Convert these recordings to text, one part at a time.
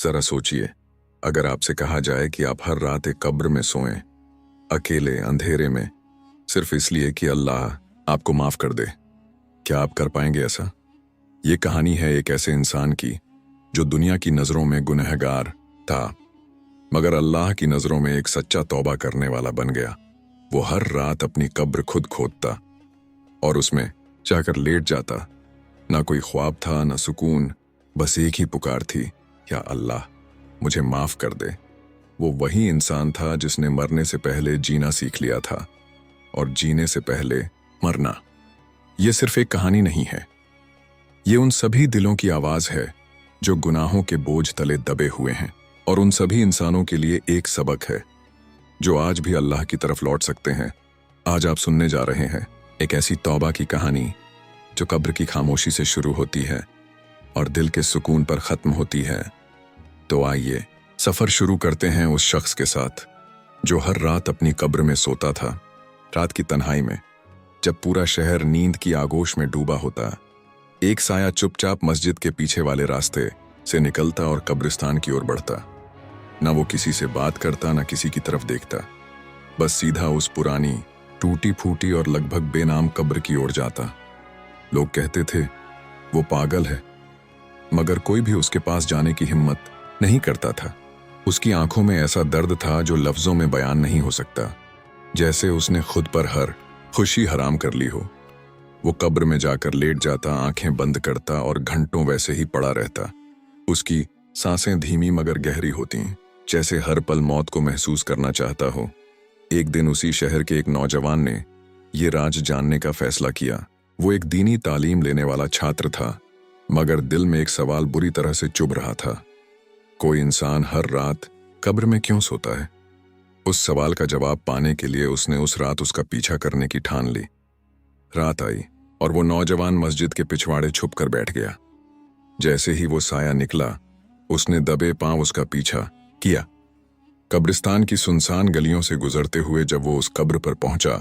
जरा सोचिए, अगर आपसे कहा जाए कि आप हर रात एक कब्र में सोएं, अकेले अंधेरे में, सिर्फ इसलिए कि अल्लाह आपको माफ कर दे, क्या आप कर पाएंगे ऐसा? ये कहानी है एक ऐसे इंसान की जो दुनिया की नजरों में गुनहगार था, मगर अल्लाह की नजरों में एक सच्चा तौबा करने वाला बन गया। वो हर रात अपनी कब्र खुद खोदता और उसमें जाकर लेट जाता। ना कोई ख्वाब था, ना सुकून, बस एक ही पुकार थी, या अल्लाह मुझे माफ कर दे। वो वही इंसान था जिसने मरने से पहले जीना सीख लिया था और जीने से पहले मरना। ये सिर्फ एक कहानी नहीं है, ये उन सभी दिलों की आवाज है जो गुनाहों के बोझ तले दबे हुए हैं, और उन सभी इंसानों के लिए एक सबक है जो आज भी अल्लाह की तरफ लौट सकते हैं। आज आप सुनने जा रहे हैं एक ऐसी तौबा की कहानी जो कब्र की खामोशी से शुरू होती है और दिल के सुकून पर खत्म होती है। तो आइए सफर शुरू करते हैं उस शख्स के साथ जो हर रात अपनी कब्र में सोता था। रात की तन्हाई में, जब पूरा शहर नींद की आगोश में डूबा होता, एक साया चुपचाप मस्जिद के पीछे वाले रास्ते से निकलता और कब्रिस्तान की ओर बढ़ता। ना वो किसी से बात करता, ना किसी की तरफ देखता, बस सीधा उस पुरानी टूटी फूटी और लगभग बेनाम कब्र की ओर जाता। लोग कहते थे वो पागल है, मगर कोई भी उसके पास जाने की हिम्मत नहीं करता था। उसकी आंखों में ऐसा दर्द था जो लफ्जों में बयान नहीं हो सकता, जैसे उसने खुद पर हर खुशी हराम कर ली हो। वो कब्र में जाकर लेट जाता, आंखें बंद करता और घंटों वैसे ही पड़ा रहता। उसकी सांसें धीमी मगर गहरी होती, जैसे हर पल मौत को महसूस करना चाहता हो। एक दिन उसी शहर के एक नौजवान ने ये राज जानने का फैसला किया। वो एक दीनी तालीम लेने वाला छात्र था, मगर दिल में एक सवाल बुरी तरह से चुभ रहा था, कोई इंसान हर रात कब्र में क्यों सोता है? उस सवाल का जवाब पाने के लिए उसने उस रात उसका पीछा करने की ठान ली। रात आई और वो नौजवान मस्जिद के पिछवाड़े छुप कर बैठ गया। जैसे ही वो साया निकला, उसने दबे पांव उसका पीछा किया। कब्रिस्तान की सुनसान गलियों से गुजरते हुए जब वो उस कब्र पर पहुंचा,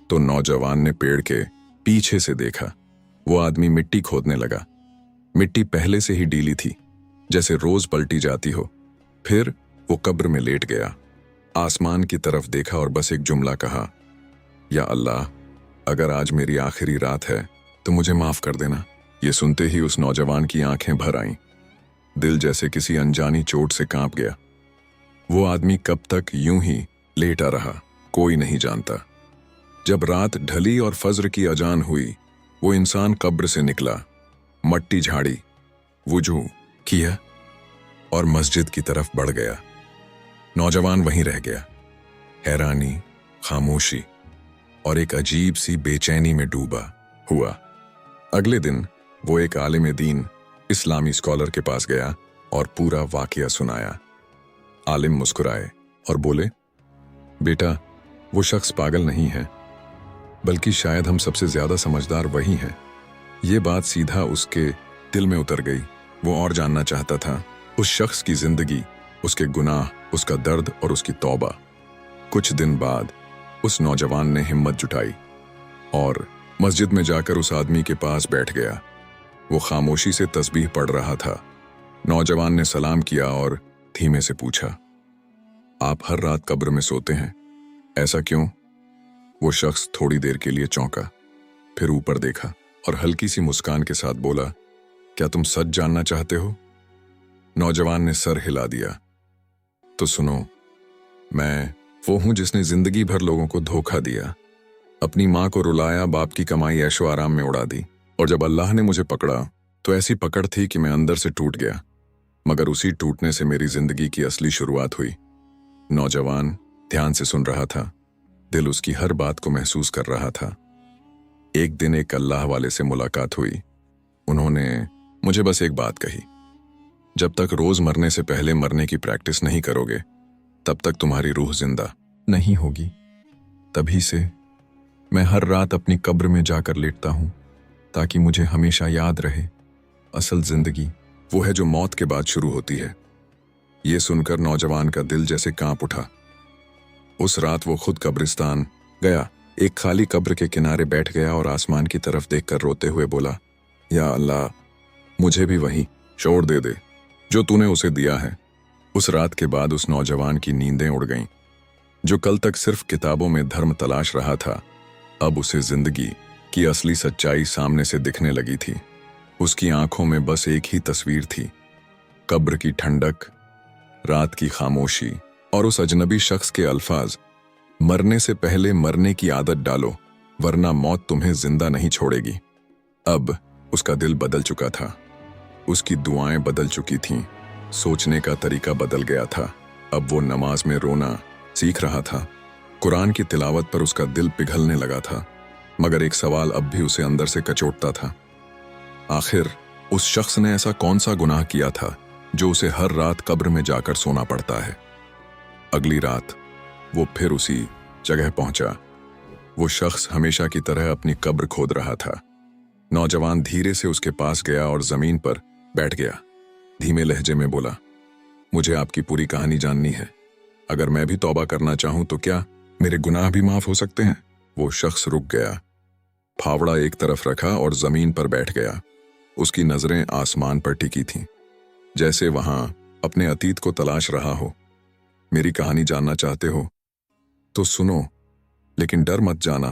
तो नौजवान ने पेड़ के पीछे से देखा। वो आदमी मिट्टी खोदने लगा। मिट्टी पहले से ही डीली थी, जैसे रोज पलटी जाती हो। फिर वो कब्र में लेट गया, आसमान की तरफ देखा और बस एक जुमला कहा, या अल्लाह, अगर आज मेरी आखिरी रात है तो मुझे माफ कर देना। ये सुनते ही उस नौजवान की आंखें भर आईं। दिल जैसे किसी अनजानी चोट से कांप गया। वो आदमी कब तक यूं ही लेटा रहा, कोई नहीं जानता। जब रात ढली और फज्र की अजान हुई, वो इंसान कब्र से निकला, मट्टी झाड़ी, वुजू किया और मस्जिद की तरफ बढ़ गया। नौजवान वहीं रह गया, हैरानी, खामोशी और एक अजीब सी बेचैनी में डूबा हुआ। अगले दिन वो एक आलिम दीन, इस्लामी स्कॉलर के पास गया और पूरा वाकया सुनाया। आलिम मुस्कुराए और बोले, बेटा, वो शख्स पागल नहीं है, बल्कि शायद हम सबसे ज्यादा समझदार वही हैं। ये बात सीधा उसके दिल में उतर गई। वो और जानना चाहता था, उस शख्स की जिंदगी, उसके गुनाह, उसका दर्द और उसकी तौबा। कुछ दिन बाद उस नौजवान ने हिम्मत जुटाई और मस्जिद में जाकर उस आदमी के पास बैठ गया। वो खामोशी से तस्बीह पढ़ रहा था। नौजवान ने सलाम किया और धीमे से पूछा, आप हर रात कब्र में सोते हैं, ऐसा क्यों? वो शख्स थोड़ी देर के लिए चौंका, फिर ऊपर देखा और हल्की सी मुस्कान के साथ बोला, क्या तुम सच जानना चाहते हो? नौजवान ने सर हिला दिया। तो सुनो, मैं वो हूं जिसने जिंदगी भर लोगों को धोखा दिया, अपनी मां को रुलाया, बाप की कमाई ऐशो आराम में उड़ा दी, और जब अल्लाह ने मुझे पकड़ा तो ऐसी पकड़ थी कि मैं अंदर से टूट गया, मगर उसी टूटने से मेरी जिंदगी की असली शुरुआत हुई। नौजवान ध्यान से सुन रहा था, दिल उसकी हर बात को महसूस कर रहा था। एक दिन एक अल्लाह वाले से मुलाकात हुई। उन्होंने मुझे बस एक बात कही, जब तक रोज मरने से पहले मरने की प्रैक्टिस नहीं करोगे, तब तक तुम्हारी रूह जिंदा नहीं होगी। तभी से मैं हर रात अपनी कब्र में जाकर लेटता हूं, ताकि मुझे हमेशा याद रहे, असल जिंदगी वो है जो मौत के बाद शुरू होती है। ये सुनकर नौजवान का दिल जैसे कांप उठा। उस रात वो खुद कब्रिस्तान गया, एक खाली कब्र के किनारे बैठ गया और आसमान की तरफ देखकर रोते हुए बोला, या अल्लाह, मुझे भी वहीं छोड़ दे। जो तूने उसे दिया है। उस रात के बाद उस नौजवान की नींदें उड़ गईं। जो कल तक सिर्फ किताबों में धर्म तलाश रहा था, अब उसे जिंदगी की असली सच्चाई सामने से दिखने लगी थी। उसकी आंखों में बस एक ही तस्वीर थी, कब्र की ठंडक, रात की खामोशी और उस अजनबी शख्स के अल्फाज, मरने से पहले मरने की आदत डालो, वरना मौत तुम्हें जिंदा नहीं छोड़ेगी। अब उसका दिल बदल चुका था, उसकी दुआएं बदल चुकी थीं, सोचने का तरीका बदल गया था। अब वो नमाज में रोना सीख रहा था, कुरान की तिलावत पर उसका दिल पिघलने लगा था, मगर एक सवाल अब भी उसे अंदर से कचोटता था। आखिर उस शख्स ने ऐसा कौन सा गुनाह किया था जो उसे हर रात कब्र में जाकर सोना पड़ता है। अगली रात वो फिर उसी जगह पहुंचा। वो शख्स हमेशा की तरह अपनी कब्र खोद रहा था। नौजवान धीरे से उसके पास गया और जमीन पर बैठ गया। धीमे लहजे में बोला, मुझे आपकी पूरी कहानी जाननी है। अगर मैं भी तौबा करना चाहूं तो क्या मेरे गुनाह भी माफ हो सकते हैं? वो शख्स रुक गया, फावड़ा एक तरफ रखा और जमीन पर बैठ गया। उसकी नजरें आसमान पर टिकी थीं, जैसे वहां अपने अतीत को तलाश रहा हो। मेरी कहानी जानना चाहते हो तो सुनो, लेकिन डर मत जाना।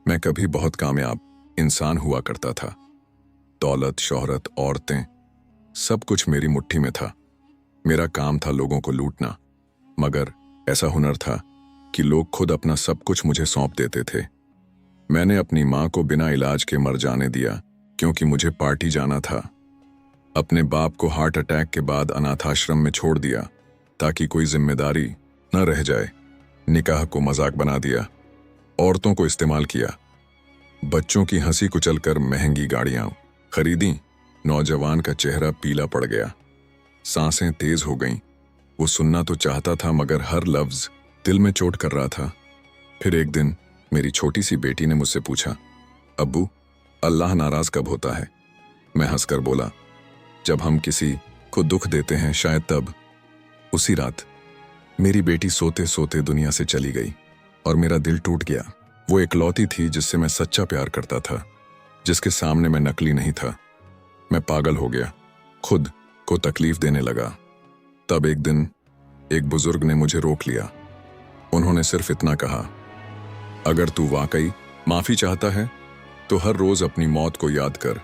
मैं कभी बहुत कामयाब इंसान हुआ करता था। दौलत, शोहरत, औरतें, सब कुछ मेरी मुट्ठी में था। मेरा काम था लोगों को लूटना, मगर ऐसा हुनर था कि लोग खुद अपना सब कुछ मुझे सौंप देते थे। मैंने अपनी मां को बिना इलाज के मर जाने दिया क्योंकि मुझे पार्टी जाना था। अपने बाप को हार्ट अटैक के बाद अनाथाश्रम में छोड़ दिया ताकि कोई जिम्मेदारी न रह जाए। निकाह को मजाक बना दिया, औरतों को इस्तेमाल किया, बच्चों की हंसी कुचलकर महंगी गाड़ियां खरीदी। नौजवान का चेहरा पीला पड़ गया, सांसें तेज हो गईं। वो सुनना तो चाहता था मगर हर लफ्ज दिल में चोट कर रहा था। फिर एक दिन मेरी छोटी सी बेटी ने मुझसे पूछा, अब्बू, अल्लाह नाराज कब होता है? मैं हंसकर बोला, जब हम किसी को दुख देते हैं, शायद तब। उसी रात मेरी बेटी सोते सोते दुनिया से चली गई और मेरा दिल टूट गया। वो इकलौती थी जिससे मैं सच्चा प्यार करता था, जिसके सामने मैं नकली नहीं था। मैं पागल हो गया, खुद को तकलीफ देने लगा। तब एक दिन एक बुजुर्ग ने मुझे रोक लिया। उन्होंने सिर्फ इतना कहा, अगर तू वाकई माफी चाहता है तो हर रोज अपनी मौत को याद कर,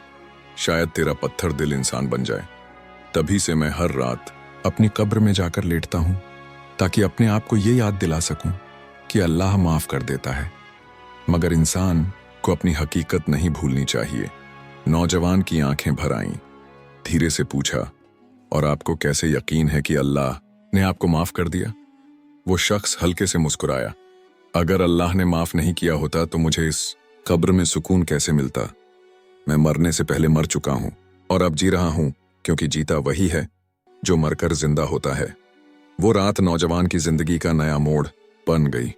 शायद तेरा पत्थर दिल इंसान बन जाए। तभी से मैं हर रात अपनी कब्र में जाकर लेटता हूं, ताकि अपने आप को ये याद दिला सकूं कि अल्लाह माफ कर देता है, मगर इंसान को अपनी हकीकत नहीं भूलनी चाहिए। नौजवान की आंखें भर आईं, धीरे से पूछा, और आपको कैसे यकीन है कि अल्लाह ने आपको माफ कर दिया? वो शख्स हल्के से मुस्कुराया, अगर अल्लाह ने माफ नहीं किया होता तो मुझे इस कब्र में सुकून कैसे मिलता? मैं मरने से पहले मर चुका हूं और अब जी रहा हूं, क्योंकि जीता वही है जो मरकर जिंदा होता है। वो रात नौजवान की जिंदगी का नया मोड़ बन गई।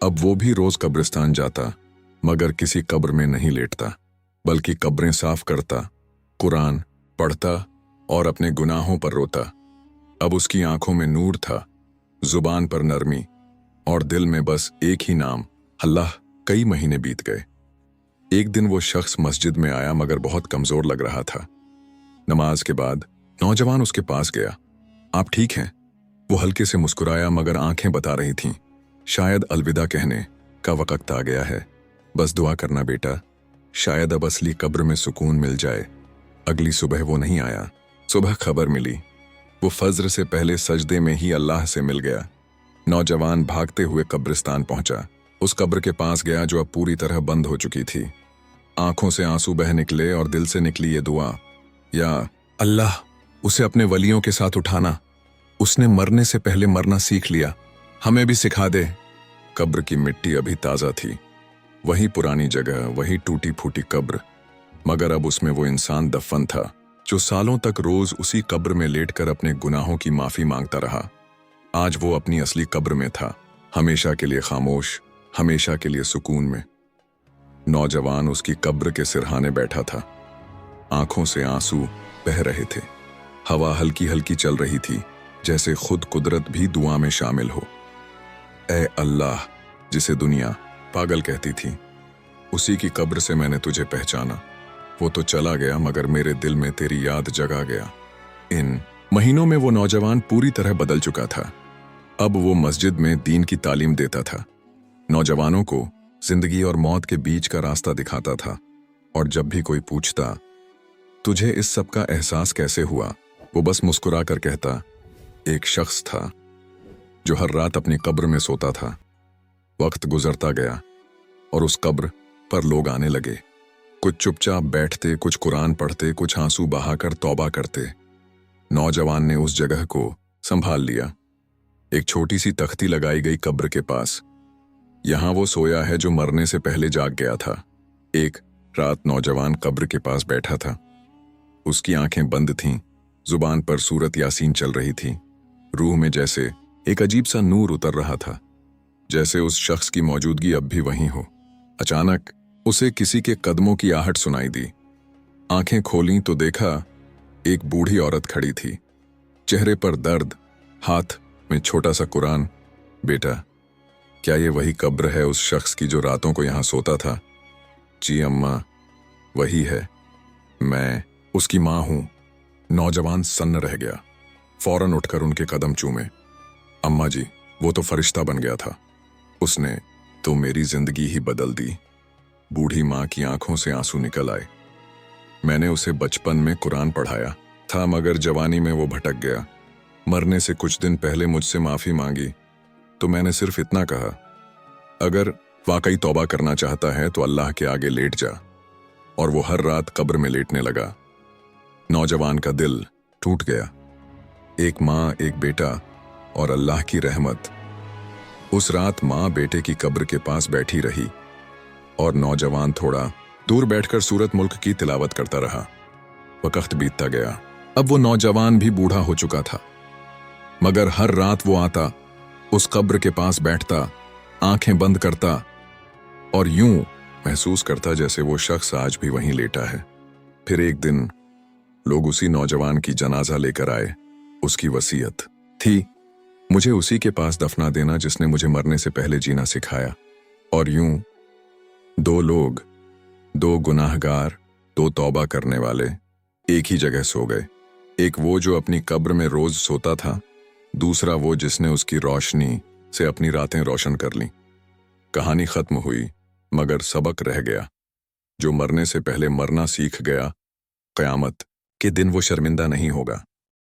अब वो भी रोज कब्रिस्तान जाता, मगर किसी कब्र में नहीं लेटता, बल्कि कब्रें साफ करता, कुरान पढ़ता और अपने गुनाहों पर रोता। अब उसकी आंखों में नूर था, जुबान पर नरमी और दिल में बस एक ही नाम, अल्लाह। कई महीने बीत गए। एक दिन वो शख्स मस्जिद में आया, मगर बहुत कमजोर लग रहा था। नमाज के बाद नौजवान उसके पास गया, आप ठीक हैं? वो हल्के से मुस्कुराया, मगर आंखें बता रही थीं, शायद अलविदा कहने का वक्त आ गया है। बस दुआ करना बेटा, शायद अब असली कब्र में सुकून मिल जाए। अगली सुबह वो नहीं आया। सुबह खबर मिली, वो फज्र से पहले सजदे में ही अल्लाह से मिल गया। नौजवान भागते हुए कब्रिस्तान पहुंचा, उस कब्र के पास गया जो अब पूरी तरह बंद हो चुकी थी। आंखों से आंसू बह निकले और दिल से निकली ये दुआ, या अल्लाह, उसे अपने वलियों के साथ उठाना। उसने मरने से पहले मरना सीख लिया, हमें भी सिखा दे। कब्र की मिट्टी अभी ताजा थी, वही पुरानी जगह, वही टूटी फूटी कब्र, मगर अब उसमें वो इंसान दफन था जो सालों तक रोज उसी कब्र में लेटकर अपने गुनाहों की माफी मांगता रहा। आज वो अपनी असली कब्र में था, हमेशा के लिए खामोश, हमेशा के लिए सुकून में। नौजवान उसकी कब्र के सिरहाने बैठा था, आंखों से आंसू बह रहे थे। हवा हल्की हल्की चल रही थी, जैसे खुद कुदरत भी दुआ में शामिल हो। ए अल्लाह, जिसे दुनिया पागल कहती थी, उसी की कब्र से मैंने तुझे पहचाना। वो तो चला गया, मगर मेरे दिल में तेरी याद जगा गया। इन महीनों में वो नौजवान पूरी तरह बदल चुका था। अब वो मस्जिद में दीन की तालीम देता था, नौजवानों को जिंदगी और मौत के बीच का रास्ता दिखाता था। और जब भी कोई पूछता, तुझे इस सब का एहसास कैसे हुआ, वो बस मुस्कुरा कर कहता, एक शख्स था जो हर रात अपनी कब्र में सोता था। वक्त गुजरता गया और उस कब्र पर लोग आने लगे। कुछ चुपचाप बैठते, कुछ कुरान पढ़ते, कुछ आंसू बहाकर तौबा करते। नौजवान ने उस जगह को संभाल लिया। एक छोटी सी तख्ती लगाई गई कब्र के पास। यहां वो सोया है जो मरने से पहले जाग गया था। एक रात नौजवान कब्र के पास बैठा था। उसकी आंखें बंद थीं, जुबान पर सूरत यासीन चल रही थी। रूह में जैसे एक अजीब सा नूर उतर रहा था, जैसे उस शख्स की मौजूदगी अब भी वहीं हो। अचानक उसे किसी के कदमों की आहट सुनाई दी। आंखें खोलीं तो देखा एक बूढ़ी औरत खड़ी थी, चेहरे पर दर्द, हाथ में छोटा सा कुरान। बेटा, क्या ये वही कब्र है उस शख्स की जो रातों को यहां सोता था? जी अम्मा, वही है, मैं उसकी मां हूं। नौजवान सन्न रह गया, फौरन उठकर उनके कदम चूमे। अम्मा जी, वो तो फरिश्ता बन गया था, उसने तो मेरी जिंदगी ही बदल दी। बूढ़ी मां की आंखों से आंसू निकल आए। मैंने उसे बचपन में कुरान पढ़ाया था, मगर जवानी में वो भटक गया। मरने से कुछ दिन पहले मुझसे माफी मांगी तो मैंने सिर्फ इतना कहा, अगर वाकई तौबा करना चाहता है तो अल्लाह के आगे लेट जा। और वो हर रात कब्र में लेटने लगा। नौजवान का दिल टूट गया। एक माँ, एक बेटा और अल्लाह की रहमत। उस रात माँ बेटे की कब्र के पास बैठी रही और नौजवान थोड़ा दूर बैठकर सूरत मुल्क की तिलावत करता रहा। वक्त बीतता गया। अब वो नौजवान भी बूढ़ा हो चुका था, मगर हर रात वो आता, उस कब्र के पास बैठता, आंखें बंद करता और यूं महसूस करता जैसे वो शख्स आज भी वहीं लेटा है। फिर एक दिन लोग उसी नौजवान की जनाजा लेकर आए। उसकी वसीयत थी, मुझे उसी के पास दफना देना जिसने मुझे मरने से पहले जीना सिखाया। और यूं दो लोग, दो गुनाहगार, दो तौबा करने वाले एक ही जगह सो गए। एक वो जो अपनी कब्र में रोज सोता था, दूसरा वो जिसने उसकी रोशनी से अपनी रातें रोशन कर लीं। कहानी खत्म हुई, मगर सबक रह गया। जो मरने से पहले मरना सीख गया, क़यामत के दिन वो शर्मिंदा नहीं होगा।